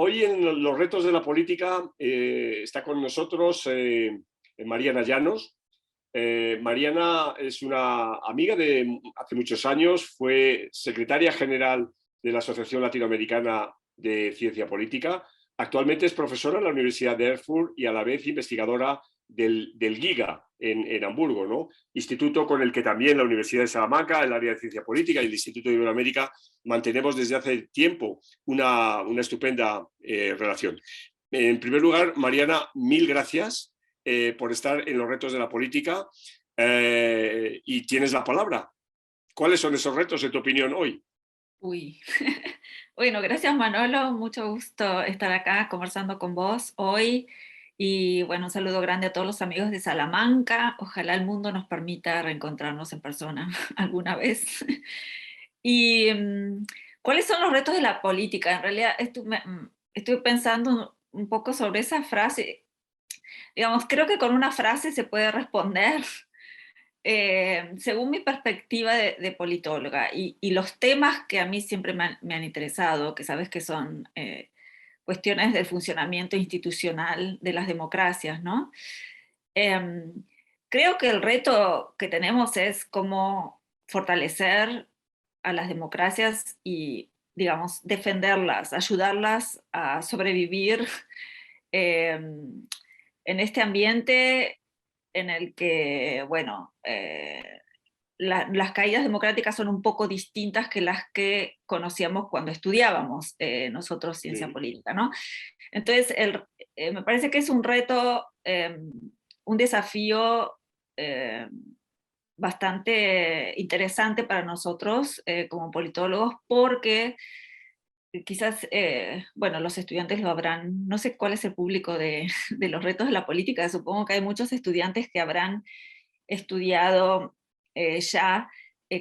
Hoy en los retos de la política está con nosotros Mariana Llanos. Mariana es una amiga de hace muchos años, fue secretaria general de la Asociación Latinoamericana de Ciencia Política. Actualmente es profesora en la Universidad de Erfurt y a la vez investigadora del GIGA en Hamburgo, ¿no? Instituto con el que también la Universidad de Salamanca, el área de Ciencia Política y el Instituto de Iberoamérica mantenemos desde hace tiempo una estupenda relación. En primer lugar, Mariana, mil gracias por estar en los retos de la política y tienes la palabra. ¿Cuáles son esos retos, en tu opinión, hoy? Uy, bueno, gracias Manolo, mucho gusto estar acá conversando con vos hoy y bueno, un saludo grande a todos los amigos de Salamanca, ojalá el mundo nos permita reencontrarnos en persona alguna vez. Y ¿cuáles son los retos de la política? En realidad estoy pensando un poco sobre esa frase, digamos, creo que con una frase se puede responder. Según mi perspectiva de politóloga y los temas que a mí siempre me han interesado, que sabes que son cuestiones del funcionamiento institucional de las democracias, ¿no? Em, Creo que el reto que tenemos es cómo fortalecer a las democracias y, digamos, defenderlas, ayudarlas a sobrevivir en este ambiente en el que, bueno, las caídas democráticas son un poco distintas que las que conocíamos cuando estudiábamos nosotros ciencia Sí. política, ¿no? Entonces, me parece que es un reto, un desafío eh, bastante interesante para nosotros como politólogos, porque quizás, bueno, los estudiantes lo habrán, no sé cuál es el público de los retos de la política, supongo que hay muchos estudiantes que habrán estudiado ya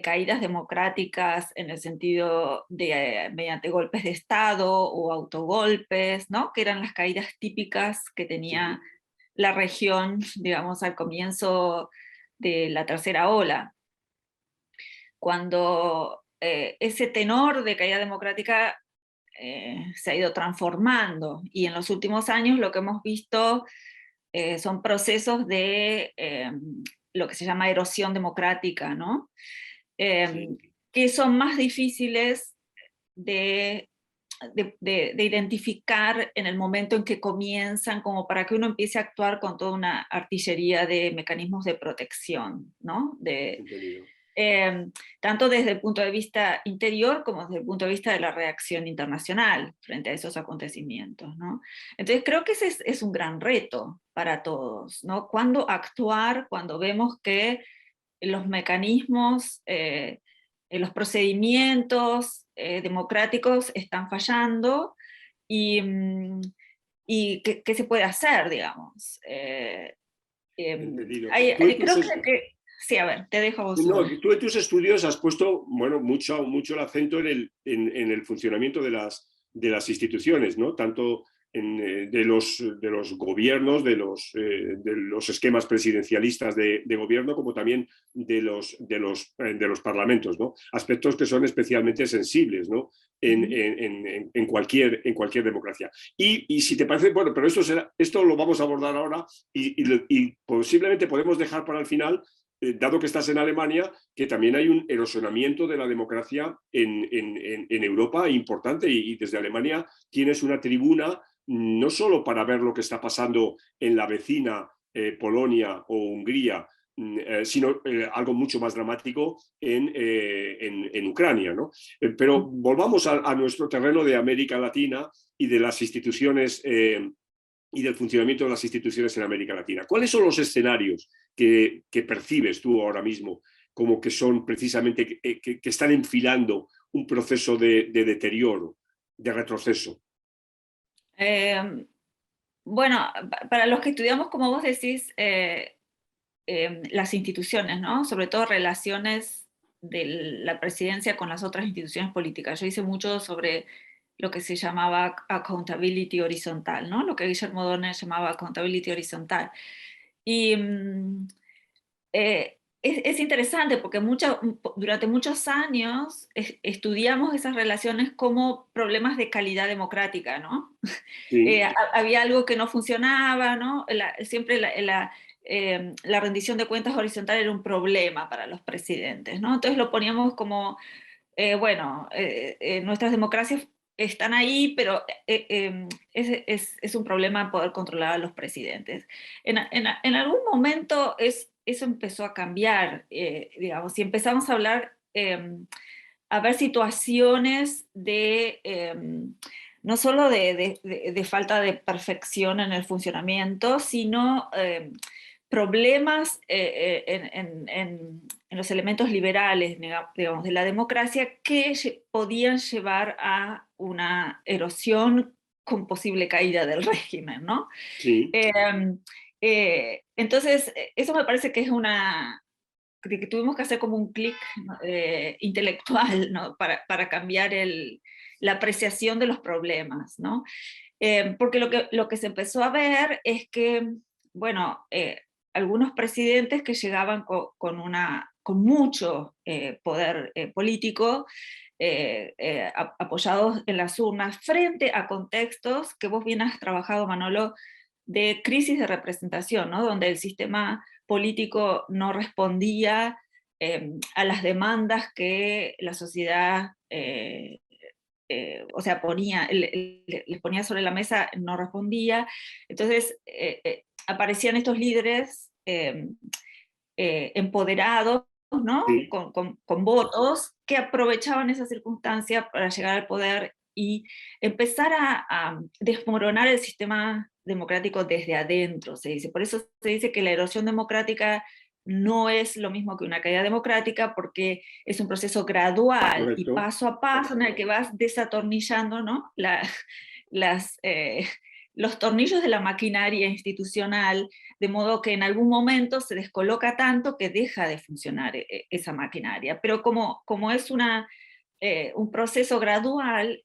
caídas democráticas en el sentido de mediante golpes de Estado o autogolpes, ¿no? Que eran las caídas típicas que tenía Sí. la región, digamos, al comienzo de la tercera ola, cuando ese tenor de caída democrática se ha ido transformando, y en los últimos años lo que hemos visto son procesos de lo que se llama erosión democrática, ¿no? Eh, Sí. que son más difíciles de, de identificar en el momento en que comienzan, como para que uno empiece a actuar con toda una artillería de mecanismos de protección, ¿no? Entendido. Eh, Tanto desde el punto de vista interior como desde el punto de vista de la reacción internacional frente a esos acontecimientos, ¿no? Entonces creo que ese es un gran reto para todos, ¿no? Cuándo actuar cuando vemos que los mecanismos, los procedimientos democráticos están fallando y, y qué se puede hacer, digamos. Entendido. Creo que, sí, a ver, te dejo vos No, una. tú en tus estudios has puesto, bueno, mucho el acento en el funcionamiento de las instituciones, ¿no? Tanto de los gobiernos, de los esquemas presidencialistas de gobierno, como también de los parlamentos, ¿no? Aspectos que son especialmente sensibles, ¿no? En cualquier democracia. Y si te parece, bueno, pero esto lo vamos a abordar ahora y posiblemente podemos dejar para el final, dado que estás en Alemania, que también hay un erosionamiento de la democracia en Europa importante, y desde Alemania tienes una tribuna no solo para ver lo que está pasando en la vecina Polonia o Hungría, sino algo mucho más dramático en Ucrania, ¿no? Pero volvamos a nuestro terreno de América Latina y de las instituciones y del funcionamiento de las instituciones en América Latina. ¿Cuáles son los escenarios que percibes tú ahora mismo como que son precisamente que están enfilando un proceso de deterioro, de retroceso? Eh, bueno, para los que estudiamos, como vos decís, las instituciones, ¿no? Sobre todo relaciones de la presidencia con las otras instituciones políticas. Yo hice mucho sobre lo que se llamaba accountability horizontal, ¿no? Lo que Guillermo Donner llamaba accountability horizontal. Y es interesante porque durante muchos años estudiamos esas relaciones como problemas de calidad democrática, ¿no? Sí, Había algo que no funcionaba, ¿no? Siempre la rendición de cuentas horizontal era un problema para los presidentes, ¿no? Entonces lo poníamos como, bueno, nuestras democracias están ahí, pero es un problema poder controlar a los presidentes. En algún momento eso empezó a cambiar, digamos, y empezamos a hablar, a ver situaciones no solo de falta de perfección en el funcionamiento, sino problemas en los elementos liberales, digamos, de la democracia que podían llevar a una erosión con posible caída del régimen, ¿no? sí, Entonces, eso me parece que es que tuvimos que hacer como un clic, ¿no? Intelectual, ¿no? Para cambiar la apreciación de los problemas, ¿no? Porque lo que se empezó a ver es que, bueno, algunos presidentes que llegaban con mucho poder político, apoyados en las urnas, frente a contextos que vos bien has trabajado, Manolo, de crisis de representación, ¿no? Donde el sistema político no respondía a las demandas que la sociedad o sea, les ponía sobre la mesa, no respondía. Entonces, aparecían estos líderes empoderados, ¿no? sí. Con votos, que aprovechaban esa circunstancia para llegar al poder y empezar a desmoronar el sistema democrático desde adentro, se dice. Por eso se dice que la erosión democrática no es lo mismo que una caída democrática, porque es un proceso gradual y Correcto. paso a paso en el que vas desatornillando, ¿no? Las, los tornillos de la maquinaria institucional, de modo que en algún momento se descoloca tanto que deja de funcionar esa maquinaria. Pero como es un proceso gradual,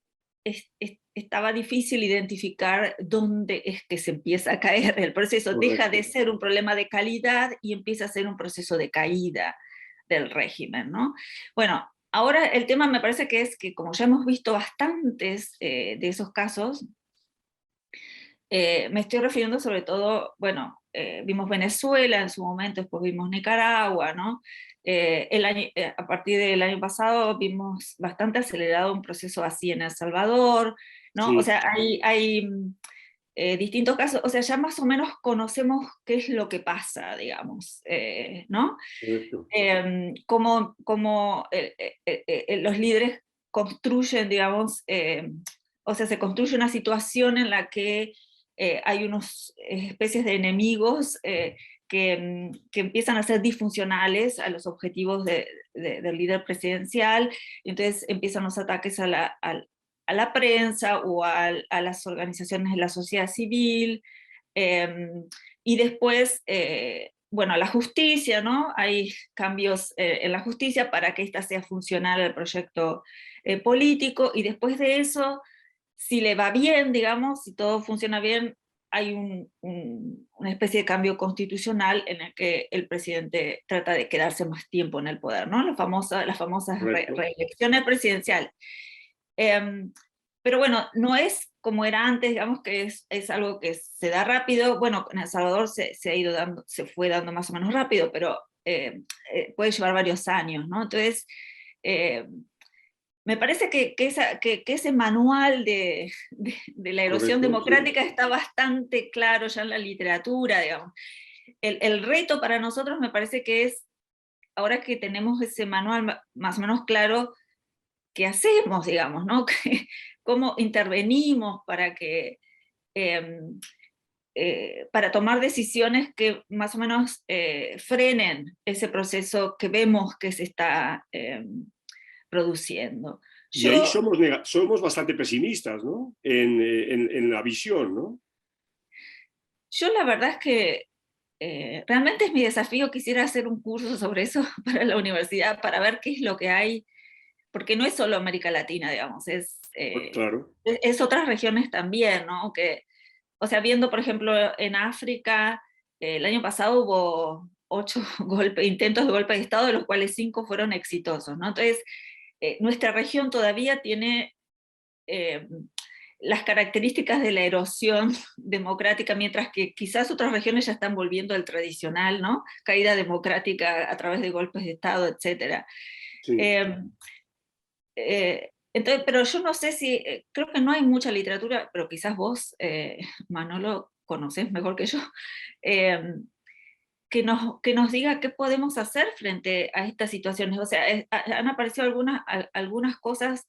estaba difícil identificar dónde es que se empieza a caer el proceso. Deja de Correcto. ser un problema de calidad y empieza a ser un proceso de caída del régimen, ¿no? Bueno, ahora el tema me parece que es que, como ya hemos visto bastantes de esos casos, me estoy refiriendo sobre todo, bueno, vimos Venezuela en su momento, después vimos Nicaragua, ¿no? A partir del año pasado vimos bastante acelerado un proceso así en El Salvador, ¿no? O Sí, sea, hay distintos casos, o sea, ya más o menos conocemos qué es lo que pasa, digamos, ¿no? correcto. Cómo los líderes construyen, digamos, o sea, se construye una situación en la que hay unas especies de enemigos que empiezan a ser disfuncionales a los objetivos del líder presidencial, y entonces empiezan los ataques a la prensa o a las organizaciones de la sociedad civil, eh, y después, bueno, la justicia, ¿no? Hay cambios en la justicia para que ésta sea funcional al proyecto político, y después de eso, si le va bien, digamos, si todo funciona bien, hay una especie de cambio constitucional en el que el presidente trata de quedarse más tiempo en el poder, ¿no? Las famosas Correcto. reelecciones presidenciales. Em, pero bueno, no es como era antes, digamos que es algo que se da rápido. Bueno, en El Salvador se ha ido dando, se fue dando más o menos rápido, pero puede llevar varios años, ¿no? Entonces, eh, me parece que ese manual de la erosión Correcto, sí. democrática está bastante claro ya en la literatura, digamos. El reto para nosotros me parece que es, ahora que tenemos ese manual más o menos claro, qué hacemos, digamos, ¿no? ¿Cómo intervenimos eh, para tomar decisiones que más o menos frenen ese proceso que vemos que se está produciendo? Y ahí Yo, somos bastante pesimistas, ¿no? En la visión, ¿no? yo la verdad es que realmente es mi desafío, quisiera hacer un curso sobre eso para la universidad, para ver qué es lo que hay, porque no es solo América Latina, digamos, Pues claro, es otras regiones también, ¿no? O sea, viendo, por ejemplo, en África, el año pasado hubo 8 intentos de golpe de Estado, de los cuales 5 fueron exitosos, ¿no? Entonces, nuestra región todavía tiene las características de la erosión democrática, mientras que quizás otras regiones ya están volviendo al tradicional, ¿no? Caída democrática a través de golpes de Estado, etc. Sí. Entonces, pero yo no sé si, creo que no hay mucha literatura, pero quizás vos, Manolo, conocés mejor que yo, eh, que nos diga qué podemos hacer frente a estas situaciones. O sea, han aparecido algunas cosas,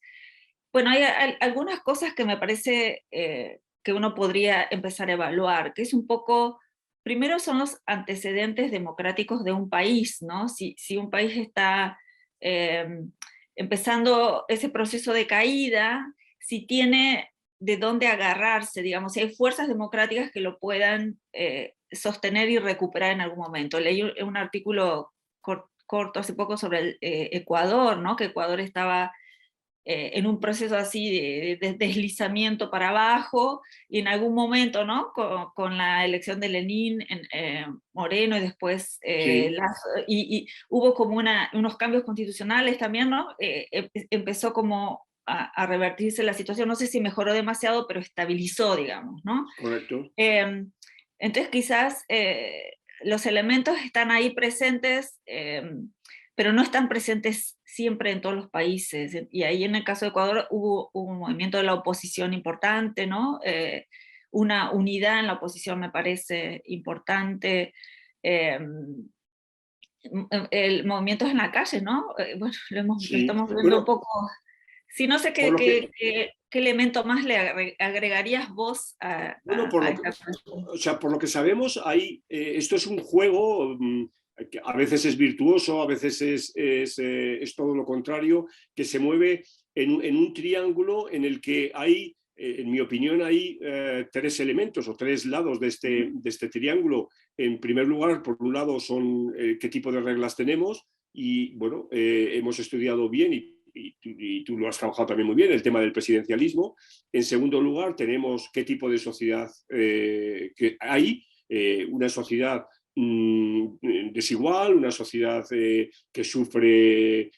bueno, hay algunas cosas que me parece que uno podría empezar a evaluar, que es un poco, primero son los antecedentes democráticos de un país, ¿no? Si un país está eh, empezando ese proceso de caída, si tiene de dónde agarrarse, digamos, si hay fuerzas democráticas que lo puedan sostener y recuperar en algún momento. Leí un artículo corto hace poco sobre Ecuador, ¿no? Que Ecuador estaba en un proceso así de deslizamiento para abajo, y en algún momento, ¿no? Con la elección de Lenín, Moreno, y después Sí. y hubo como unos cambios constitucionales también, ¿no? Empezó como a revertirse la situación, no sé si mejoró demasiado, pero estabilizó, digamos, ¿no? Correcto. Entonces quizás los elementos están ahí presentes, pero no están presentes siempre en todos los países. Y ahí en el caso de Ecuador hubo un movimiento de la oposición importante, ¿no? Una unidad en la oposición me parece importante. Eh, el movimiento en la calle, ¿no? Bueno, lo Sí. estamos viendo un Bueno, poco. Sí, no sé por lo que, qué elemento más le agregarías vos bueno, por a lo que, esta cuestión. o sea, por lo que sabemos, hay, esto es un juego que a veces es virtuoso, a veces es todo lo contrario, que se mueve en un triángulo en el que hay, en mi opinión, hay tres elementos o tres lados de este triángulo. En primer lugar, por un lado, son qué tipo de reglas tenemos y, bueno, hemos estudiado bien y tú lo has trabajado también muy bien, el tema del presidencialismo. En segundo lugar, tenemos qué tipo de sociedad que hay, una sociedad desigual, una sociedad que sufre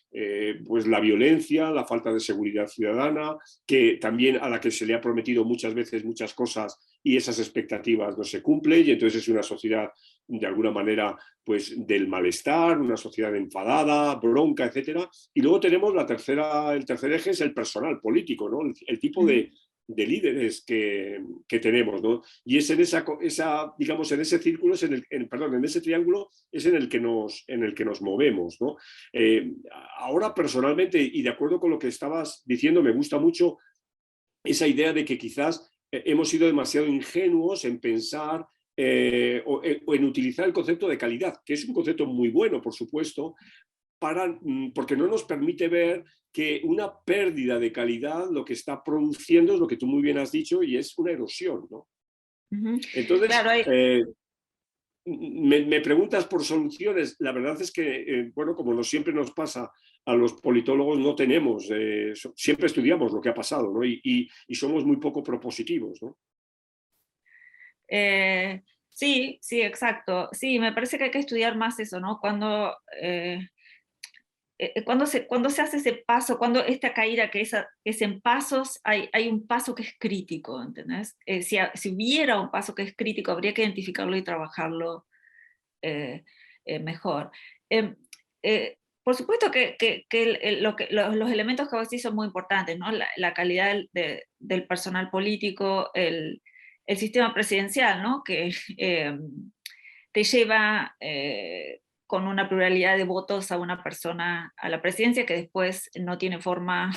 pues la violencia, la falta de seguridad ciudadana, que también a la que se le ha prometido muchas veces muchas cosas y esas expectativas no se cumplen, y entonces es una sociedad de alguna manera pues del malestar, una sociedad enfadada, bronca, etcétera. Y luego tenemos el tercer eje es el personal político, ¿no? El tipo de líderes que tenemos, ¿no? Y es en digamos, en ese círculo, perdón, en ese triángulo es en el que nos movemos, ¿no? Ahora, personalmente, y de acuerdo con lo que estabas diciendo, me gusta mucho esa idea de que quizás hemos sido demasiado ingenuos en pensar o en utilizar el concepto de calidad, que es un concepto muy bueno, por supuesto, porque no nos permite ver que una pérdida de calidad lo que está produciendo es lo que tú muy bien has dicho y es una erosión, ¿no? Ujú. Entonces, Claro, me preguntas por soluciones. La verdad es que, bueno, como no siempre nos pasa a los politólogos, no tenemos, siempre estudiamos lo que ha pasado, ¿no? Y somos muy poco propositivos, ¿no? sí, sí, exacto. Sí, me parece que hay que estudiar más eso, ¿no? Cuando se hace ese paso, cuando esta caída que es en pasos, hay un paso que es crítico, ¿entendés? Si hubiera un paso que es crítico, habría que identificarlo y trabajarlo eh, mejor. Eh, por supuesto que los elementos que vos decís son muy importantes, ¿no? La calidad del personal político, el sistema presidencial, ¿no? Que te lleva con una pluralidad de votos a una persona a la presidencia que después no tiene forma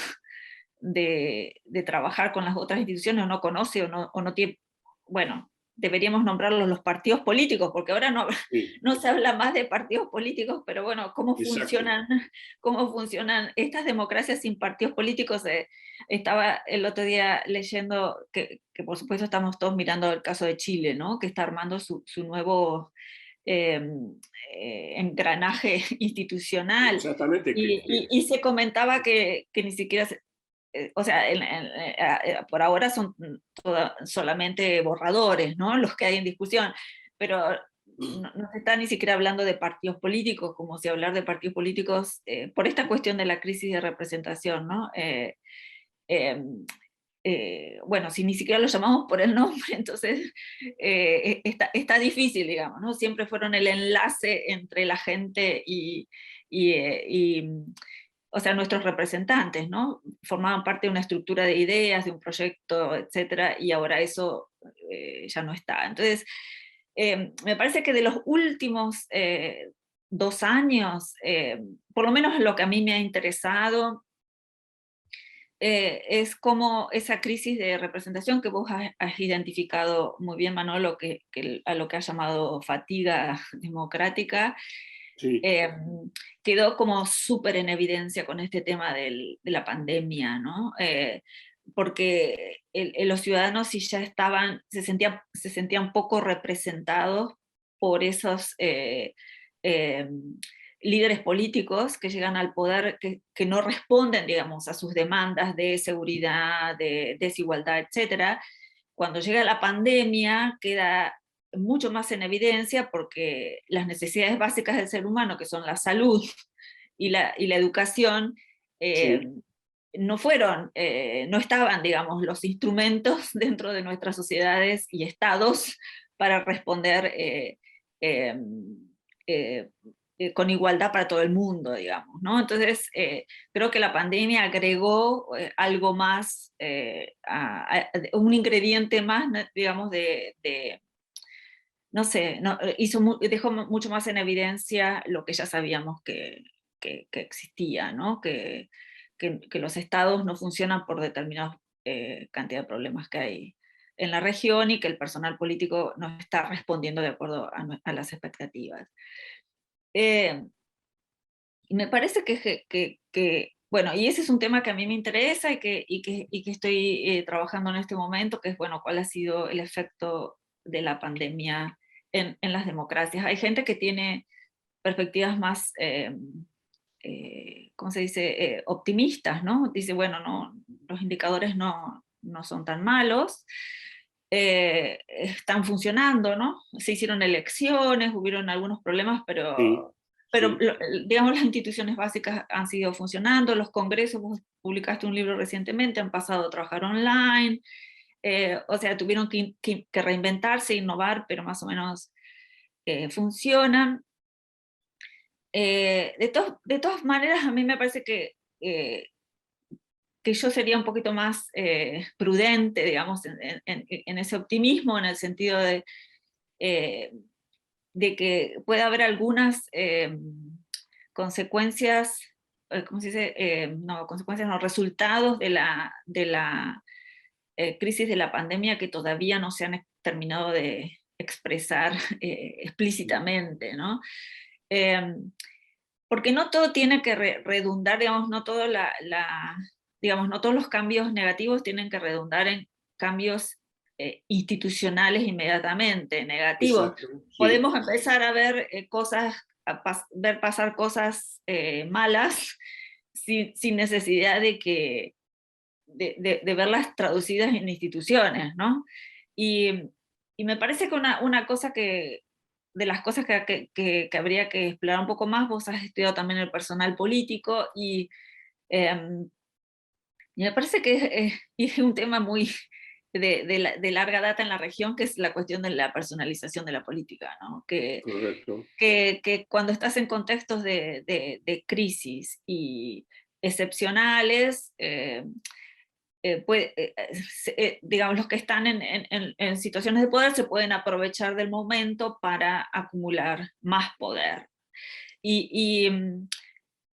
de trabajar con las otras instituciones, o no conoce, o no tiene, bueno, deberíamos nombrarlos los partidos políticos, porque ahora no, Sí, no se habla más de partidos políticos, pero bueno, exacto. cómo funcionan estas democracias sin partidos políticos? Estaba el otro día leyendo que por supuesto estamos todos mirando el caso de Chile, ¿no? Que está armando su nuevo eh, engranaje institucional, Exactamente. y se comentaba que ni siquiera o sea, por ahora son solamente borradores, ¿no? Los que hay en discusión, pero no se está ni siquiera hablando de partidos políticos, como si hablar de partidos políticos, por esta cuestión de la crisis de representación, ¿no? Eh, bueno, si ni siquiera lo llamamos por el nombre, entonces está difícil, digamos, ¿no? Siempre fueron el enlace entre la gente y, o sea, nuestros representantes, ¿no? Formaban parte de una estructura de ideas, de un proyecto, etcétera, y ahora eso ya no está. Entonces, me parece que de los últimos 2 años, por lo menos lo que a mí me ha interesado, es como esa crisis de representación que vos has identificado muy bien, Manolo, a lo que has llamado fatiga democrática, Sí, eh, quedó como súper en evidencia con este tema de la pandemia, ¿no? Porque los ciudadanos si ya estaban, se sentían poco representados por esos eh, líderes políticos que llegan al poder, que no responden, digamos, a sus demandas de seguridad, de desigualdad, etc. Cuando llega la pandemia queda mucho más en evidencia porque las necesidades básicas del ser humano, que son la salud y la educación, eh, sí. no estaban, digamos, los instrumentos dentro de nuestras sociedades y estados para responder eh, eh, con igualdad para todo el mundo, digamos, ¿no? Entonces, creo que la pandemia agregó algo más, un ingrediente más, ¿no? Digamos, no sé, no, dejó mucho más en evidencia lo que ya sabíamos que existía, ¿no? Que los estados no funcionan por determinada cantidad de problemas que hay en la región y que el personal político no está respondiendo de acuerdo a las expectativas. Eh, y me parece bueno, y ese es un tema que a mí me interesa y que estoy trabajando en este momento, que es, bueno, cuál ha sido el efecto de la pandemia en las democracias. Hay gente que tiene perspectivas más, ¿cómo se dice?, optimistas, ¿no? Dice, bueno, no, los indicadores no son tan malos, están funcionando, ¿no? Se hicieron elecciones, hubieron algunos problemas, Sí, pero sí, digamos las instituciones básicas han seguido funcionando, los congresos, vos publicaste un libro recientemente, han pasado a trabajar online, o sea, tuvieron que reinventarse, innovar, pero más o menos funcionan. De todas maneras, a mí me parece que yo sería un poquito más prudente, digamos, en ese optimismo, en el sentido eh, de que puede haber algunas consecuencias, ¿cómo se dice? No, consecuencias, no, resultados de la crisis de la pandemia que todavía no se han terminado de expresar explícitamente, ¿no? Eh, Porque no todo tiene que redundar, digamos, digamos, no todos los cambios negativos tienen que redundar en cambios institucionales inmediatamente negativos. exacto, sí, Podemos empezar a ver cosas, ver pasar cosas malas sin necesidad de verlas traducidas en instituciones, ¿no? Y, y me parece que una cosa de las cosas que habría que explorar un poco más, vos has estudiado también el personal político eh, y me parece que es un tema muy de larga data en la región, que es la cuestión de la personalización de la política, ¿no? correcto. Que cuando estás en contextos de crisis y excepcionales, digamos, los que están en situaciones de poder se pueden aprovechar del momento para acumular más poder. Y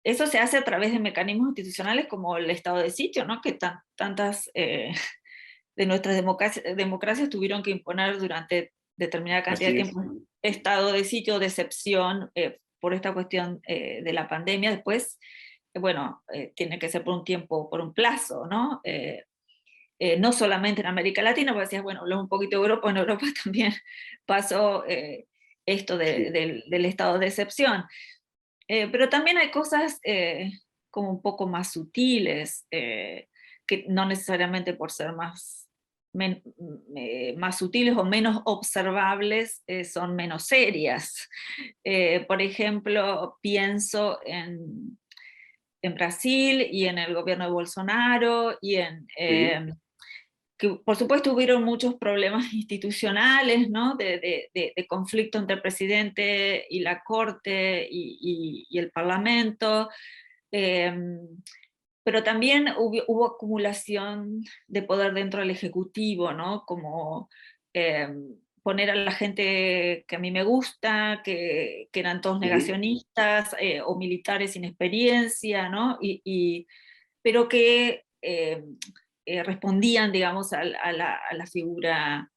eso se hace a través de mecanismos institucionales como el estado de sitio, ¿no? Que tantas de nuestras democracias tuvieron que imponer durante determinada cantidad de Así es. tiempo estado de sitio, de excepción, por esta cuestión de la pandemia. Después, bueno, tiene que ser por un tiempo, por un plazo, ¿no? No solamente en América Latina, porque decías, bueno, hablamos un poquito de Europa, en Europa también pasó esto Sí, del estado de excepción. Pero también hay cosas como un poco más sutiles, que no necesariamente por ser más sutiles o menos observables son menos serias. Por ejemplo, pienso en Brasil y en el gobierno de Bolsonaro y Sí, que por supuesto hubieron muchos problemas institucionales, ¿no? De conflicto entre el presidente y la corte y el parlamento, eh, pero también hubo acumulación de poder dentro del Ejecutivo, ¿no? Como eh, poner a la gente que a mí me gusta, que eran todos sí, negacionistas o militares sin experiencia, ¿no? Pero que respondían, digamos, a la figura,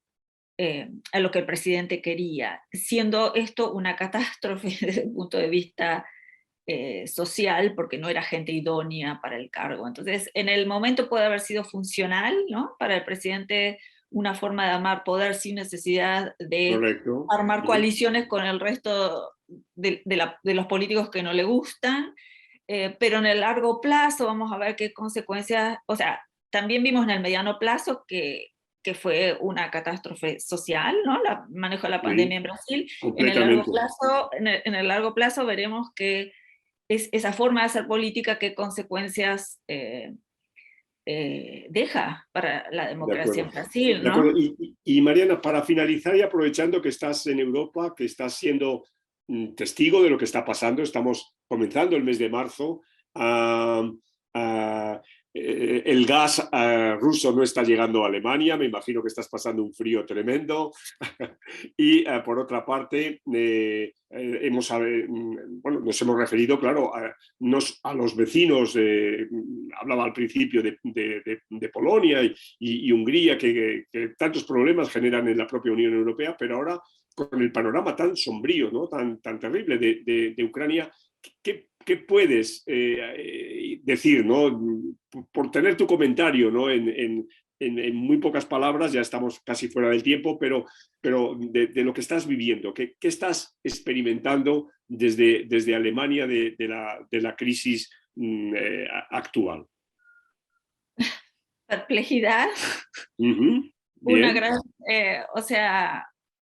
a lo que el presidente quería, siendo esto una catástrofe desde el punto de vista social, porque no era gente idónea para el cargo. Entonces, en el momento puede haber sido funcional, ¿no? Para el presidente, una forma de amar poder sin necesidad de correcto. armar coaliciones con el resto de los políticos que no le gustan, pero en el largo plazo vamos a ver qué consecuencias, o sea, también vimos en el mediano plazo que fue una catástrofe social, ¿no? El manejo de la pandemia Sí, en Brasil. completamente. En el largo plazo veremos que esa forma de hacer política, qué consecuencias deja para la De democracia en acuerdo. Brasil, De acuerdo. ¿no? Y Mariana, para finalizar y aprovechando que estás en Europa, que estás siendo testigo de lo que está pasando, estamos comenzando el mes de marzo, ah, ah, el gas ruso no está llegando a Alemania, me imagino que estás pasando un frío tremendo. Y por otra parte, bueno, nos hemos referido, claro, a los vecinos, hablaba al principio de Polonia y Hungría, que tantos problemas generan en la propia Unión Europea, pero ahora con el panorama tan sombrío, ¿no? tan terrible de Ucrania, ¿qué puedes decir, ¿no? Por tener tu comentario, ¿no? En muy pocas palabras, ya estamos casi fuera del tiempo, pero de lo que estás viviendo, ¿qué estás experimentando desde Alemania de la crisis actual? Perplejidad, una Bien, gran, o sea,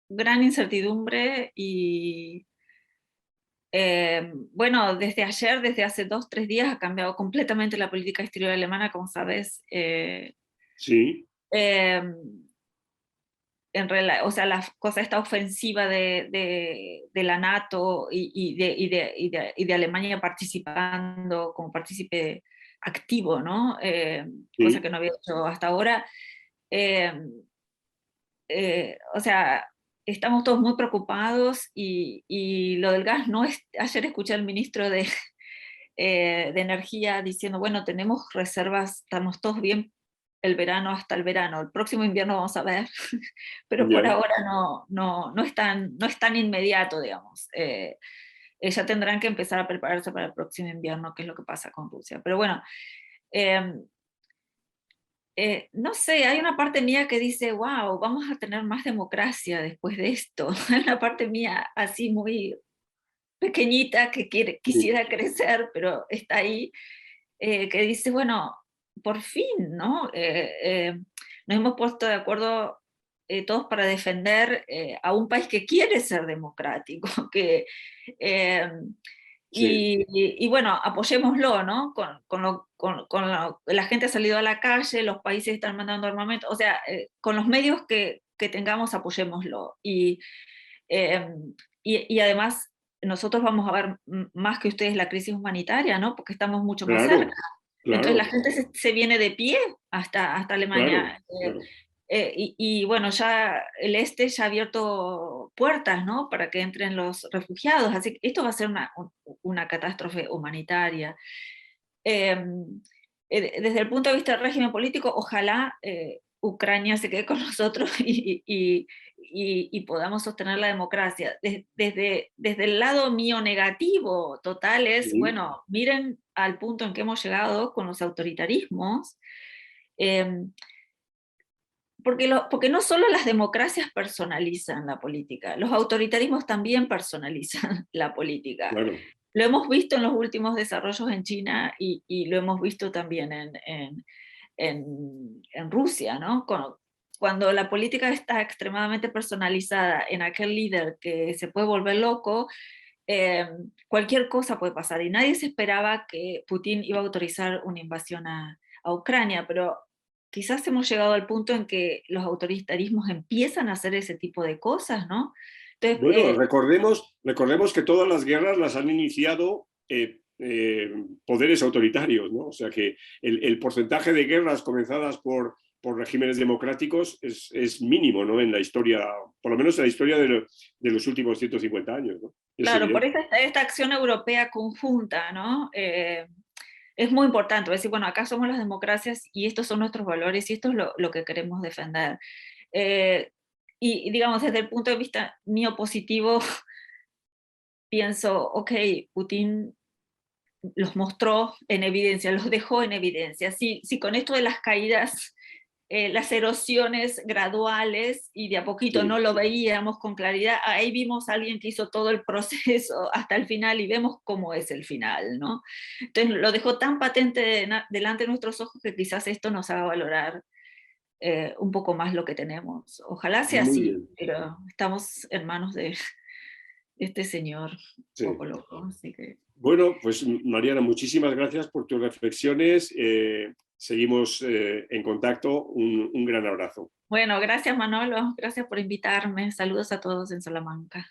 gran incertidumbre y bueno, desde ayer, desde hace 2, 3 días, ha cambiado completamente la política exterior alemana, como sabes. sí, Eh, o sea, la cosa esta ofensiva de la NATO y de Alemania participando como partícipe activo, ¿no? Cosa sí, que no había hecho hasta ahora. Eh, o sea, estamos todos muy preocupados y lo del gas no es... Ayer escuché al ministro de Energía diciendo, bueno, tenemos reservas, estamos todos bien el verano hasta el verano, el próximo invierno vamos a ver, pero por ya, ahora no es tan inmediato, digamos. Ya tendrán que empezar a prepararse para el próximo invierno, que es lo que pasa con Rusia. Pero bueno, eh, no sé, hay una parte mía que dice, wow, vamos a tener más democracia después de esto. Hay una parte mía así muy pequeñita que sí, quisiera crecer, pero está ahí, que dice, bueno, por fin, ¿no? Nos hemos puesto de acuerdo todos para defender a un país que quiere ser democrático, eh, sí, y bueno, apoyémoslo, ¿no? La gente ha salido a la calle, los países están mandando armamento, o sea, con los medios que tengamos, apoyémoslo. Eh, y además, nosotros vamos a ver más que ustedes la crisis humanitaria, ¿no? Porque estamos mucho más cerca. claro, Entonces la claro, gente se viene de pie hasta claro, Alemania. claro. Y bueno, ya el este ya ha abierto puertas, ¿no? Para que entren los refugiados. Así que esto va a ser una catástrofe humanitaria. Eh, Desde el punto de vista del régimen político, ojalá Ucrania se quede con nosotros y podamos sostener la democracia. Desde el lado mío negativo total es, Sí, bueno, miren al punto en que hemos llegado con los autoritarismos, eh, porque no solo las democracias personalizan la política, los autoritarismos también personalizan la política. claro, Lo hemos visto en los últimos desarrollos en China y lo hemos visto también en Rusia, ¿no? cuando la política está extremadamente personalizada en aquel líder que se puede volver loco, cualquier cosa puede pasar. Y nadie se esperaba que Putin iba a autorizar una invasión a Ucrania, pero quizás hemos llegado al punto en que los autoritarismos empiezan a hacer ese tipo de cosas, ¿no? Entonces, Bueno, recordemos que todas las guerras las han iniciado poderes autoritarios, ¿no? O sea que el porcentaje de guerras comenzadas por regímenes democráticos es mínimo, ¿no? En la historia, por lo menos en la historia de los últimos 150 años, ¿no? Es claro, por evidente. eso esta acción europea conjunta, ¿no? Es muy importante, decir, bueno, acá somos las democracias y estos son nuestros valores y esto es lo que queremos defender. Eh, y digamos, desde el punto de vista mío positivo, pienso, ok, Putin los mostró en evidencia, los dejó en evidencia. Si con esto de las caídas, las erosiones graduales y de a poquito Sí. no lo veíamos con claridad, ahí vimos a alguien que hizo todo el proceso hasta el final y vemos cómo es el final, ¿no? Entonces lo dejó tan patente delante de nuestros ojos que quizás esto nos haga valorar un poco más lo que tenemos. Ojalá sea Muy así, bien. pero estamos en manos de este señor un Sí. poco loco, así que... Bueno, pues Mariana, muchísimas gracias por tus reflexiones. Seguimos en contacto. Un gran abrazo. Bueno, gracias Manolo, gracias por invitarme. Saludos a todos en Salamanca.